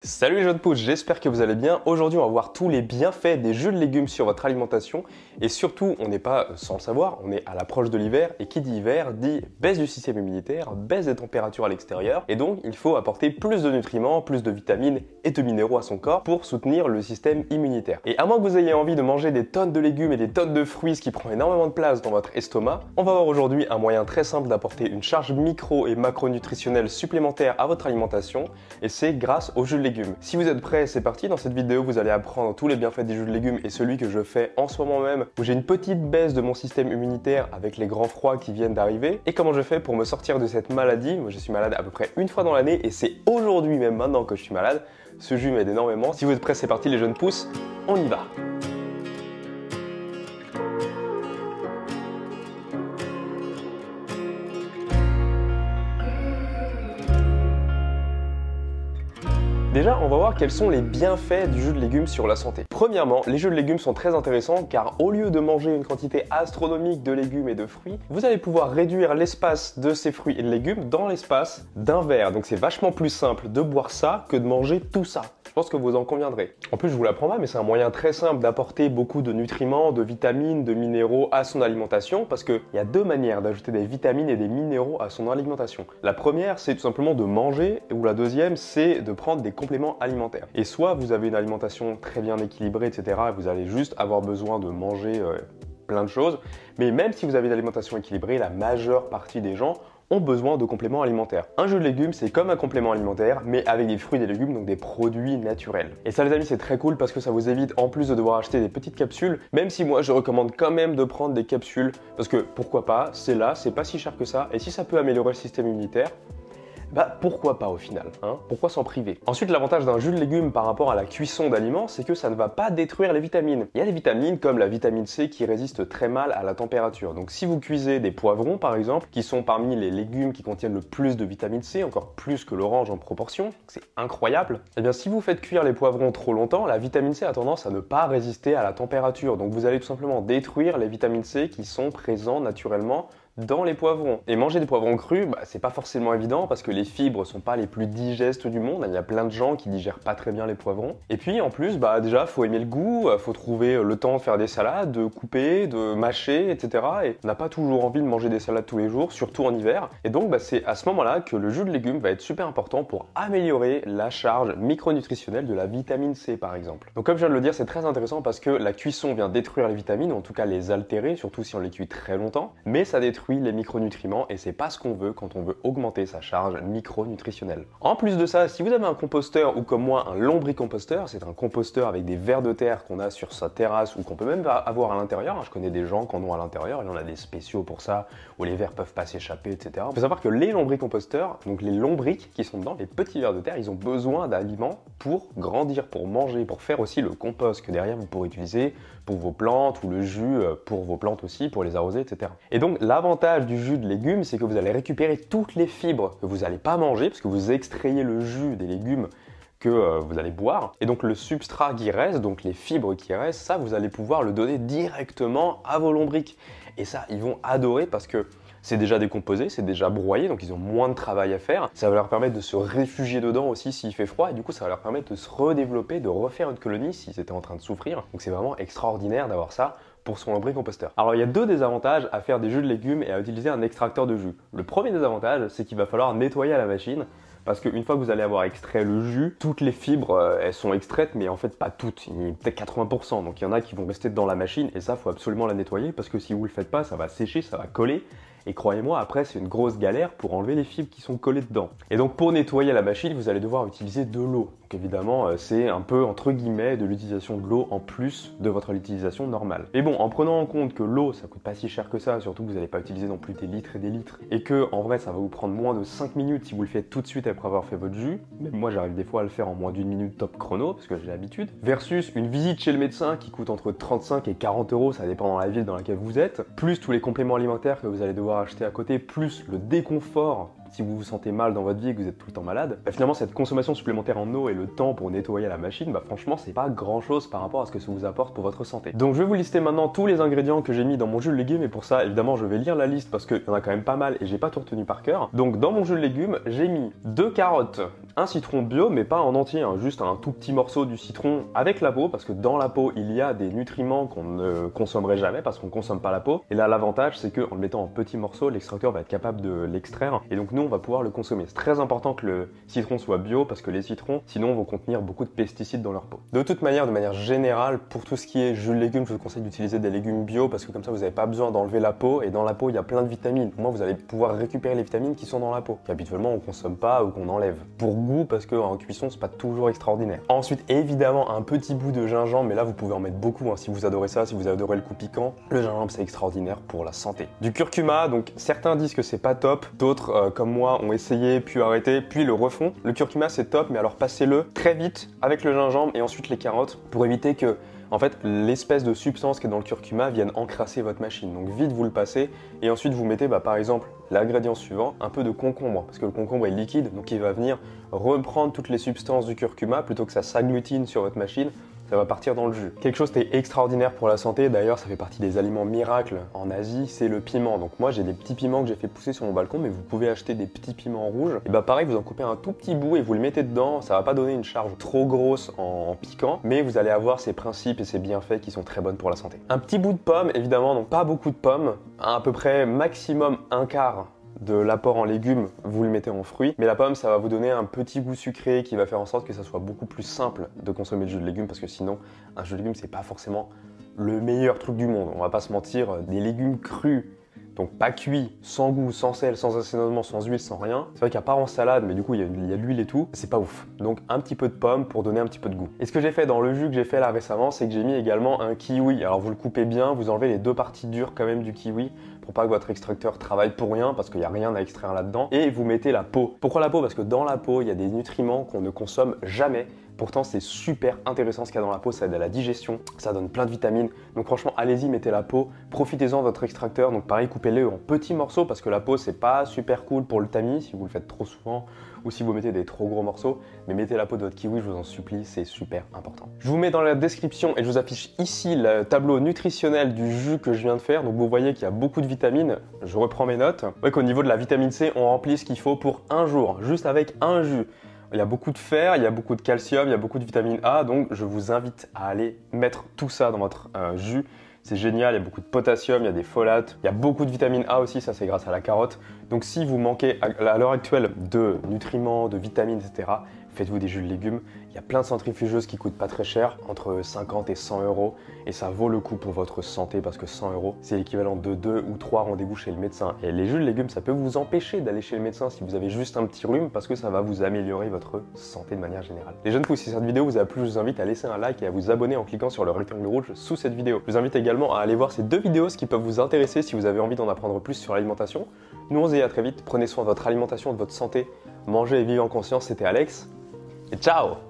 Salut les jeunes pousses, j'espère que vous allez bien. Aujourd'hui, on va voir tous les bienfaits des jus de légumes sur votre alimentation. Et surtout, on n'est pas sans le savoir, on est à l'approche de l'hiver. Et qui dit hiver dit baisse du système immunitaire, baisse des températures à l'extérieur. Et donc, il faut apporter plus de nutriments, plus de vitamines et de minéraux à son corps pour soutenir le système immunitaire. Et à moins que vous ayez envie de manger des tonnes de légumes et des tonnes de fruits, ce qui prend énormément de place dans votre estomac, on va voir aujourd'hui un moyen très simple d'apporter une charge micro et macronutritionnelle supplémentaire à votre alimentation. Et c'est grâce aux jus de légumes. Si vous êtes prêts, c'est parti. Dans cette vidéo, vous allez apprendre tous les bienfaits des jus de légumes et celui que je fais en ce moment même où j'ai une petite baisse de mon système immunitaire avec les grands froids qui viennent d'arriver et comment je fais pour me sortir de cette maladie. Moi, je suis malade à peu près une fois dans l'année et c'est aujourd'hui, même maintenant que je suis malade. Ce jus m'aide énormément. Si vous êtes prêts, c'est parti les jeunes pousses, on y va. Déjà, on va voir quels sont les bienfaits du jus de légumes sur la santé. Premièrement, les jus de légumes sont très intéressants car au lieu de manger une quantité astronomique de légumes et de fruits, vous allez pouvoir réduire l'espace de ces fruits et de légumes dans l'espace d'un verre. Donc c'est vachement plus simple de boire ça que de manger tout ça. Je pense que vous en conviendrez. En plus, je vous l'apprends pas, mais c'est un moyen très simple d'apporter beaucoup de nutriments, de vitamines, de minéraux à son alimentation parce qu'il y a deux manières d'ajouter des vitamines et des minéraux à son alimentation. La première, c'est tout simplement de manger ou la deuxième, c'est de prendre des compléments alimentaires. Et soit vous avez une alimentation très bien équilibrée, etc. et vous allez juste avoir besoin de manger plein de choses. Mais même si vous avez une alimentation équilibrée, la majeure partie des gens ont besoin de compléments alimentaires. Un jus de légumes, c'est comme un complément alimentaire, mais avec des fruits et des légumes, donc des produits naturels. Et ça les amis, c'est très cool parce que ça vous évite en plus de devoir acheter des petites capsules, même si moi je recommande quand même de prendre des capsules, parce que pourquoi pas, c'est là, c'est pas si cher que ça, et si ça peut améliorer le système immunitaire, bah pourquoi pas au final, hein? Pourquoi s'en priver? Ensuite, l'avantage d'un jus de légumes par rapport à la cuisson d'aliments, c'est que ça ne va pas détruire les vitamines. Il y a des vitamines comme la vitamine C qui résistent très mal à la température. Donc si vous cuisez des poivrons par exemple, qui sont parmi les légumes qui contiennent le plus de vitamine C, encore plus que l'orange en proportion, c'est incroyable, et bien si vous faites cuire les poivrons trop longtemps, la vitamine C a tendance à ne pas résister à la température. Donc vous allez tout simplement détruire les vitamines C qui sont présents naturellement dans les poivrons. Et manger des poivrons crus, c'est pas forcément évident parce que les fibres sont pas les plus digestes du monde. Il y a plein de gens qui digèrent pas très bien les poivrons. Et puis en plus, déjà, faut aimer le goût, faut trouver le temps de faire des salades, de couper, de mâcher, etc. Et on n'a pas toujours envie de manger des salades tous les jours, surtout en hiver. Et donc, c'est à ce moment-là que le jus de légumes va être super important pour améliorer la charge micronutritionnelle de la vitamine C, par exemple. Donc comme je viens de le dire, c'est très intéressant parce que la cuisson vient détruire les vitamines, ou en tout cas les altérer, surtout si on les cuit très longtemps. Mais ça détruit les micronutriments et c'est pas ce qu'on veut quand on veut augmenter sa charge micronutritionnelle. En plus de ça, si vous avez un composteur ou comme moi un lombricomposteur, c'est un composteur avec des vers de terre qu'on a sur sa terrasse ou qu'on peut même avoir à l'intérieur. Je connais des gens qui en ont à l'intérieur, il y en a des spéciaux pour ça où les vers peuvent pas s'échapper, etc. Il faut savoir que les lombricomposteurs, donc les lombrics qui sont dedans, les petits vers de terre, ils ont besoin d'aliments pour grandir, pour manger, pour faire aussi le compost que derrière vous pourrez utiliser pour vos plantes ou le jus pour vos plantes aussi, pour les arroser, etc. Et donc l'avantage du jus de légumes, c'est que vous allez récupérer toutes les fibres que vous n'allez pas manger, parce que vous extrayez le jus des légumes que vous allez boire. Et donc le substrat qui reste, donc les fibres qui restent, ça vous allez pouvoir le donner directement à vos lombrics. Et ça, ils vont adorer parce que c'est déjà décomposé, c'est déjà broyé, donc ils ont moins de travail à faire. Ça va leur permettre de se réfugier dedans aussi s'il fait froid, et du coup ça va leur permettre de se redévelopper, de refaire une colonie s'ils étaient en train de souffrir. Donc c'est vraiment extraordinaire d'avoir ça pour son lombricomposteur. Alors il y a deux désavantages à faire des jus de légumes et à utiliser un extracteur de jus. Le premier désavantage, c'est qu'il va falloir nettoyer à la machine, parce qu'une fois que vous allez avoir extrait le jus, toutes les fibres, elles sont extraites, mais en fait pas toutes, peut-être 80%. Donc il y en a qui vont rester dans la machine, et ça, faut absolument la nettoyer, parce que si vous le faites pas, ça va sécher, ça va coller. Et croyez-moi, après, c'est une grosse galère pour enlever les fibres qui sont collées dedans. Et donc, pour nettoyer la machine, vous allez devoir utiliser de l'eau. Donc évidemment, c'est un peu, entre guillemets, de l'utilisation de l'eau en plus de votre utilisation normale. Mais bon, en prenant en compte que l'eau, ça coûte pas si cher que ça, surtout que vous n'allez pas utiliser non plus des litres et des litres, et que, en vrai, ça va vous prendre moins de 5 minutes si vous le faites tout de suite après avoir fait votre jus. Même moi, j'arrive des fois à le faire en moins d'une minute top chrono, parce que j'ai l'habitude. Versus une visite chez le médecin qui coûte entre 35 et 40 euros, ça dépend dans la ville dans laquelle vous êtes, plus tous les compléments alimentaires que vous allez devoir acheter à côté, plus le déconfort si vous vous sentez mal dans votre vie et que vous êtes tout le temps malade, bah finalement cette consommation supplémentaire en eau et le temps pour nettoyer la machine, bah franchement c'est pas grand chose par rapport à ce que ça vous apporte pour votre santé. Donc je vais vous lister maintenant tous les ingrédients que j'ai mis dans mon jus de légumes, et pour ça évidemment je vais lire la liste parce qu'il y en a quand même pas mal et j'ai pas tout retenu par cœur. Donc dans mon jus de légumes, j'ai mis 2 carottes, un citron bio mais pas en entier, hein, juste un tout petit morceau du citron avec la peau, parce que dans la peau il y a des nutriments qu'on ne consommerait jamais parce qu'on consomme pas la peau. Et là l'avantage c'est qu'en le mettant en petits morceaux, l'extracteur va être capable de l'extraire et donc nous on va pouvoir le consommer. C'est très important que le citron soit bio parce que les citrons sinon vont contenir beaucoup de pesticides dans leur peau. De toute manière, de manière générale, pour tout ce qui est jus de légumes, je vous conseille d'utiliser des légumes bio parce que comme ça vous n'avez pas besoin d'enlever la peau, et dans la peau il y a plein de vitamines. Au moins vous allez pouvoir récupérer les vitamines qui sont dans la peau, qu'habituellement on consomme pas ou qu'on enlève. Pour goût, parce qu'en cuisson c'est pas toujours extraordinaire. Ensuite évidemment un petit bout de gingembre, mais là vous pouvez en mettre beaucoup hein, si vous adorez ça, si vous adorez le coup piquant. Le gingembre c'est extraordinaire pour la santé. Du curcuma, donc certains disent que c'est pas top, d'autres comme moi ont essayé puis arrêté puis le refont. Le curcuma c'est top, mais alors passez-le très vite avec le gingembre et ensuite les carottes pour éviter que en fait, l'espèce de substance qui est dans le curcuma vienne encrasser votre machine. Donc vite vous le passez et ensuite vous mettez par exemple l'ingrédient suivant, un peu de concombre, parce que le concombre est liquide, donc il va venir reprendre toutes les substances du curcuma plutôt que ça s'agglutine sur votre machine. Ça va partir dans le jus. Quelque chose qui est extraordinaire pour la santé, d'ailleurs ça fait partie des aliments miracles en Asie, c'est le piment. Donc moi j'ai des petits piments que j'ai fait pousser sur mon balcon, mais vous pouvez acheter des petits piments rouges. Et bah pareil, vous en coupez un tout petit bout et vous le mettez dedans. Ça va pas donner une charge trop grosse en piquant, mais vous allez avoir ces principes et ces bienfaits qui sont très bonnes pour la santé. Un petit bout de pomme, évidemment, donc pas beaucoup de pommes, à peu près maximum un quart de l'apport en légumes, vous le mettez en fruits. Mais la pomme, ça va vous donner un petit goût sucré qui va faire en sorte que ça soit beaucoup plus simple de consommer le jus de légumes, parce que sinon, un jus de légumes, c'est pas forcément le meilleur truc du monde. On va pas se mentir, des légumes crus, donc pas cuits, sans goût, sans sel, sans assaisonnement, sans huile, sans rien. C'est vrai qu'à part en salade, mais du coup il y a de l'huile et tout, c'est pas ouf. Donc un petit peu de pomme pour donner un petit peu de goût. Et ce que j'ai fait dans le jus que j'ai fait là récemment, c'est que j'ai mis également un kiwi. Alors vous le coupez bien, vous enlevez les deux parties dures quand même du kiwi pour pas que votre extracteur travaille pour rien, parce qu'il n'y a rien à extraire là-dedans. Et vous mettez la peau. Pourquoi la peau? Parce que dans la peau, il y a des nutriments qu'on ne consomme jamais. Pourtant, c'est super intéressant ce qu'il y a dans la peau, ça aide à la digestion, ça donne plein de vitamines. Donc franchement, allez-y, mettez la peau, profitez-en de votre extracteur. Donc pareil, coupez-le en petits morceaux parce que la peau, c'est pas super cool pour le tamis si vous le faites trop souvent ou si vous mettez des trop gros morceaux. Mais mettez la peau de votre kiwi, je vous en supplie, c'est super important. Je vous mets dans la description et je vous affiche ici le tableau nutritionnel du jus que je viens de faire. Donc vous voyez qu'il y a beaucoup de vitamines. Je reprends mes notes. Vous voyez qu'au niveau de la vitamine C, on remplit ce qu'il faut pour un jour, juste avec un jus. Il y a beaucoup de fer, il y a beaucoup de calcium, il y a beaucoup de vitamine A, donc je vous invite à aller mettre tout ça dans votre jus. C'est génial, il y a beaucoup de potassium, il y a des folates, il y a beaucoup de vitamine A aussi, ça c'est grâce à la carotte. Donc si vous manquez à l'heure actuelle de nutriments, de vitamines, etc., faites-vous des jus de légumes. Il y a plein de centrifugeuses qui coûtent pas très cher, entre 50 et 100 €, et ça vaut le coup pour votre santé parce que 100 €, c'est l'équivalent de 2 ou 3 rendez-vous chez le médecin. Et les jus de légumes, ça peut vous empêcher d'aller chez le médecin si vous avez juste un petit rhume parce que ça va vous améliorer votre santé de manière générale. Les jeunes fous, si cette vidéo vous a plu, je vous invite à laisser un like et à vous abonner en cliquant sur le rectangle rouge sous cette vidéo. Je vous invite également à aller voir ces deux vidéos, ce qui peuvent vous intéresser si vous avez envie d'en apprendre plus sur l'alimentation. Nous on se dit à très vite, prenez soin de votre alimentation, de votre santé, mangez et vivez en conscience, c'était Alex, et ciao!